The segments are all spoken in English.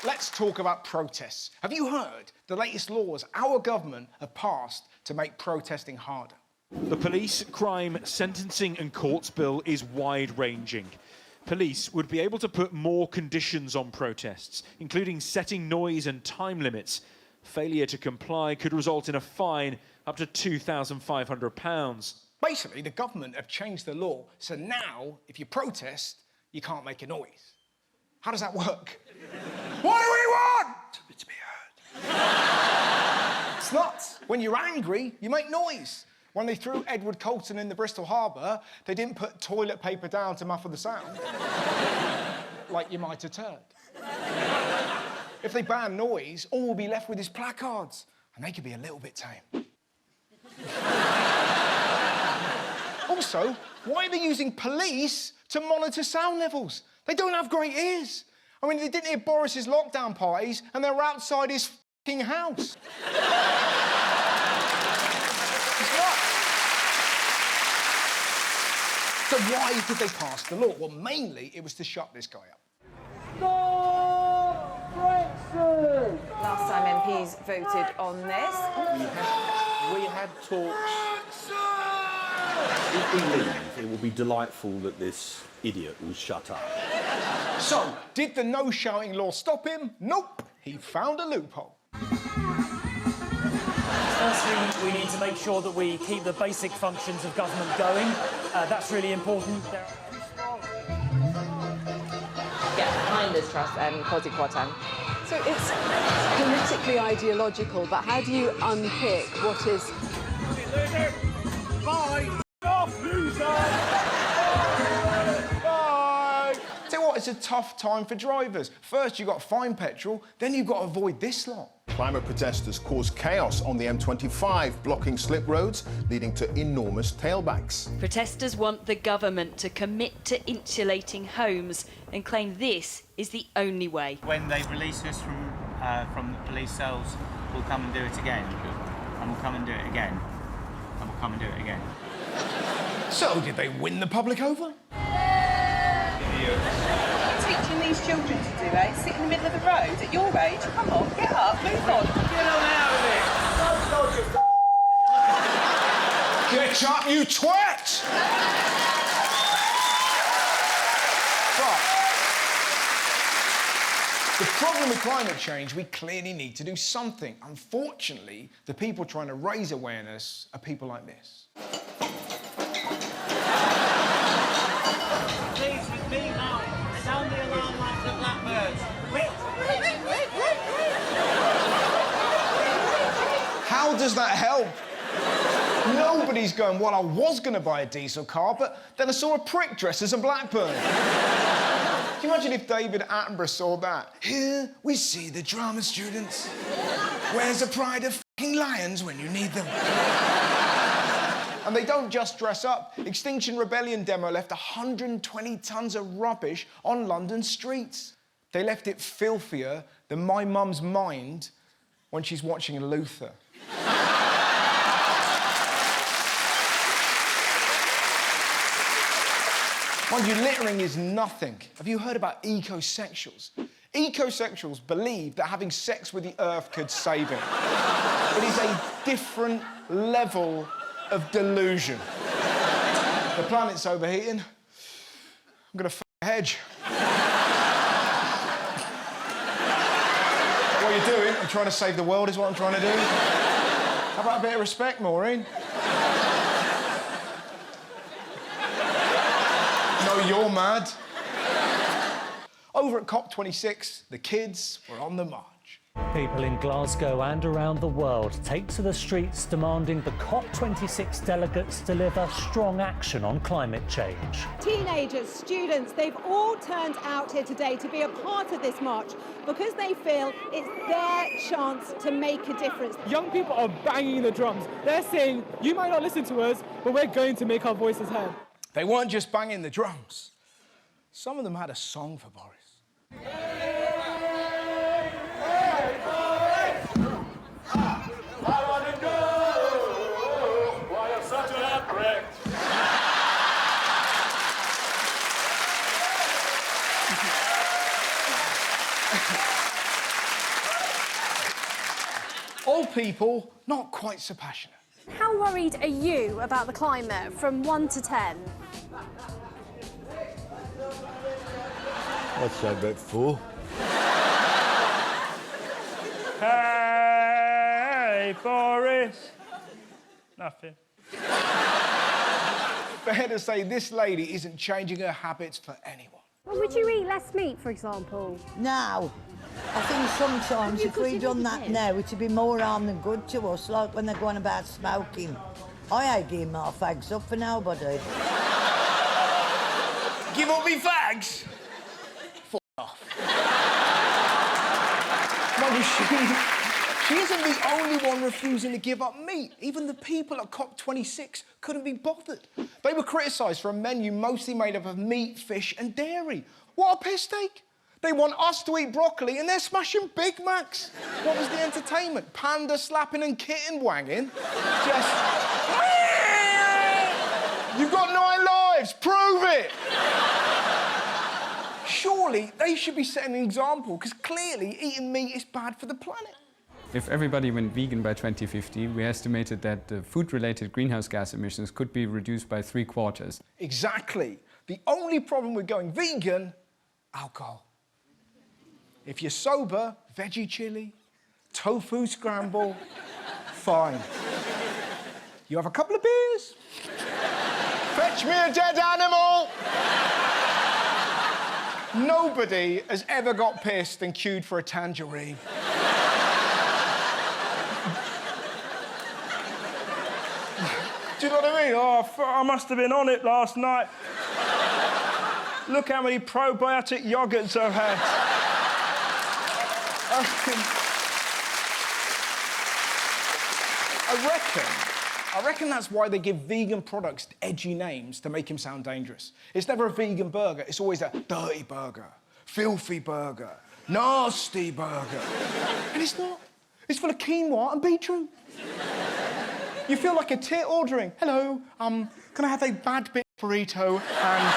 Let's talk about protests. Have you heard the latest laws our government have passed to make protesting harder? The police, crime, sentencing and courts bill is wide-ranging. Police would be able to put more conditions on protests, including setting noise and time limits. Failure to comply could result in a fine up to £2,500. Basically, the government have changed the law, so now, if you protest, you can't make a noise. How does that work? What do we want? To be heard. It's nuts. When you're angry, you make noise. When they threw Edward Colston in the Bristol Harbour, they didn't put toilet paper down to muffle the sound. Like you might have heard. If they ban noise, all we'll be left with is placards, and they could be a little bit tame. Also, why are they using police to monitor sound levels? They don't have great ears. I mean, they didn't hear Boris's lockdown parties, and they were outside his f***ing house. So why did they pass the law? Well, mainly it was to shut this guy up. Stop Brexit! Last time MPs voted on this. We had talks. If we leave, it will be delightful that this idiot will shut up. So, did the no-shouting law stop him? Nope. He found a loophole. Firstly, we need to make sure that we keep the basic functions of government going. That's really important. Get behind this trust and Kwasi Kwarteng. So it's politically ideological, but how do you unpick what is... Loser! Bye! Off, loser! Bye! Tell you what, it's a tough time for drivers. First, you've got to find petrol, then you've got to avoid this lot. Climate protesters caused chaos on the M25, blocking slip roads, leading to enormous tailbacks. Protesters want the government to commit to insulating homes and claim this is the only way. When they release us from the police cells, we'll come and do it again. And we'll come and do it again. And we'll come and do it again. So, did they win the public over? Teaching these children to do, eh? Sit in the middle of the road at your age. Come on, get up, move on. Get on out of it! Get up, you twat! But the problem with climate change, we clearly need to do something. Unfortunately, the people trying to raise awareness are people like this. Please, with me now. Sound the alarm like the blackbirds. How does that help? Nobody's going, well, I was going to buy a diesel car, but then I saw a prick dressed as a blackbird. Can you imagine if David Attenborough saw that? Here we see the drama students. Where's the pride of f***ing lions when you need them? And they don't just dress up. Extinction Rebellion demo left 120 tons of rubbish on London streets. They left it filthier than my mum's mind when she's watching Luther. Mind you, littering is nothing. Have you heard about ecosexuals? Ecosexuals believe that having sex with the earth could save it. It is a different level of delusion. The planet's overheating. I'm gonna f a hedge. What are you doing? I'm trying to save the world is what I'm trying to do. How about a bit of respect, Maureen? No, you're mad. Over at COP26, the kids were on the march. People in Glasgow and around the world take to the streets demanding the COP26 delegates deliver strong action on climate change. Teenagers, students, they've all turned out here today to be a part of this march because they feel it's their chance to make a difference. Young people are banging the drums. They're saying, you might not listen to us, but we're going to make our voices heard. They weren't just banging the drums. Some of them had a song for Boris. Old people, not quite so passionate. How worried are you about the climate from 1 to 10? I'd say about 4. Hey, Boris. Nothing. Fair to say this lady isn't changing her habits for anyone. Well, would you eat less meat, for example? No. I think sometimes if we'd done that now, it'd be more harm than good to us, like when they're going about smoking. I ain't giving my fags up for nobody. Give up me fags? F off. No, she isn't the only one refusing to give up meat. Even the people at COP26 couldn't be bothered. They were criticised for a menu mostly made up of meat, fish and dairy. What a piss take. They want us to eat broccoli and they're smashing Big Macs. What was the entertainment? Panda slapping and kitten wagging? Just... You've got 9 lives, prove it! Surely they should be setting an example, because clearly eating meat is bad for the planet. If everybody went vegan by 2050, we estimated that the food-related greenhouse gas emissions could be reduced by 3/4. Exactly. The only problem with going vegan, alcohol. If you're sober, veggie chili, tofu scramble, fine. You have a couple of beers. Fetch me a dead animal. Nobody has ever got pissed and queued for a tangerine. Do you know what I mean? Oh, I must have been on it last night. Look how many probiotic yogurts I've had. I reckon that's why they give vegan products edgy names to make them sound dangerous. It's never a vegan burger, it's always a dirty burger, filthy burger, nasty burger. And it's not. It's full of quinoa and beetroot. You feel like a tit ordering. Hello, can I have a bad bit burrito and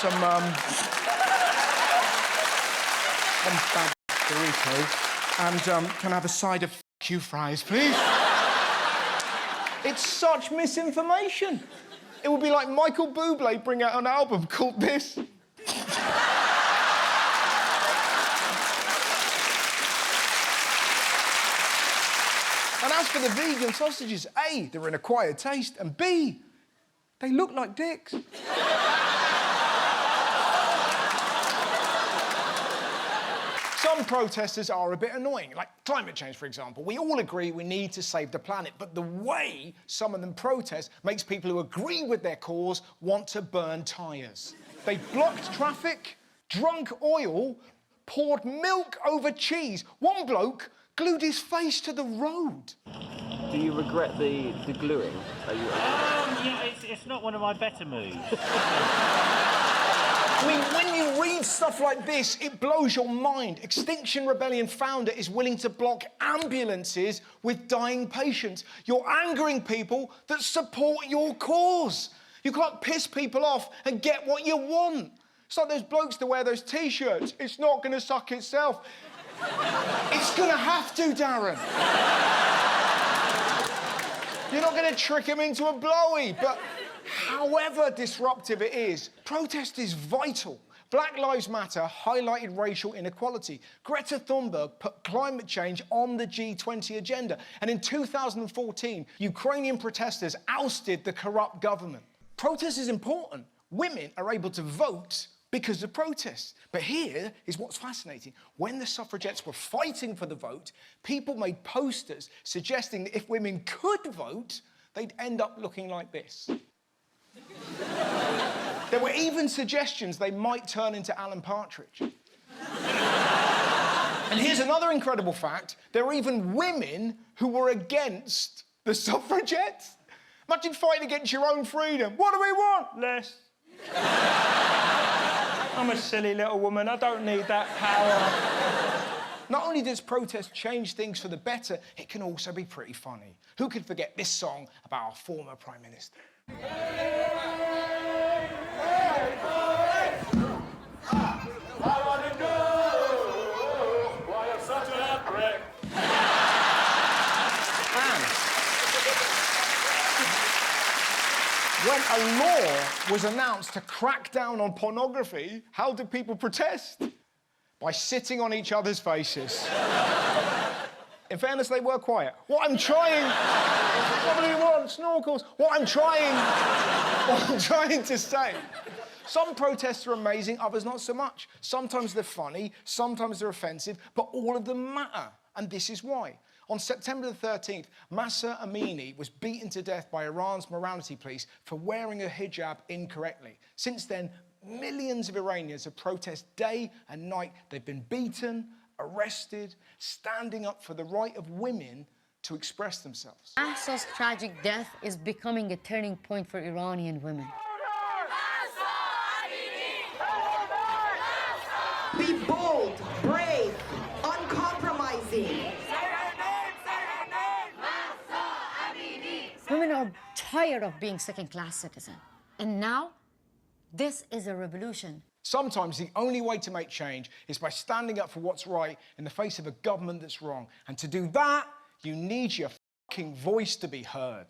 some bad burrito and can I have a side of Q fries, please? It's such misinformation. It would be like Michael Bublé bring out an album called this. And as for the vegan sausages, A, they're an acquired taste, and B, they look like dicks. Some protesters are a bit annoying, like climate change, for example. We all agree we need to save the planet, but the way some of them protest makes people who agree with their cause want to burn tyres. They blocked traffic, drunk oil, poured milk over cheese. One bloke glued his face to the road. Do you regret the gluing? Are you... Yeah, it's not one of my better moves. I mean, when you read stuff like this, it blows your mind. Extinction Rebellion founder is willing to block ambulances with dying patients. You're angering people that support your cause. You can't piss people off and get what you want. It's like those blokes that wear those T-shirts. It's not going to suck itself. It's going to have to, Darren. You're not going to trick him into a blowy, but... However disruptive it is, protest is vital. Black Lives Matter highlighted racial inequality. Greta Thunberg put climate change on the G20 agenda. And in 2014, Ukrainian protesters ousted the corrupt government. Protest is important. Women are able to vote because of protests. But here is what's fascinating. When the suffragettes were fighting for the vote, people made posters suggesting that if women could vote, they'd end up looking like this. There were even suggestions they might turn into Alan Partridge. And here's another incredible fact. There are even women who were against the suffragettes. Imagine fighting against your own freedom. What do we want? Less. I'm a silly little woman. I don't need that power. Not only does protest change things for the better, it can also be pretty funny. Who could forget this song about our former Prime Minister? I want to know why you're such a heartbreak. a law was announced to crack down on pornography, how did people protest? By sitting on each other's faces. In fairness, they were quiet. What I'm trying... What do you want? Snorkels? What I'm trying to say... Some protests are amazing, others not so much. Sometimes they're funny, sometimes they're offensive, but all of them matter. And this is why. On September the 13th, Mahsa Amini was beaten to death by Iran's morality police for wearing a hijab incorrectly. Since then, millions of Iranians have protested day and night. They've been beaten, arrested, standing up for the right of women to express themselves. Mahsa's tragic death is becoming a turning point for Iranian women. Be bold, brave, uncompromising. Women are tired of being second-class citizens. And now, this is a revolution. Sometimes the only way to make change is by standing up for what's right in the face of a government that's wrong. And to do that, you need your fucking voice to be heard.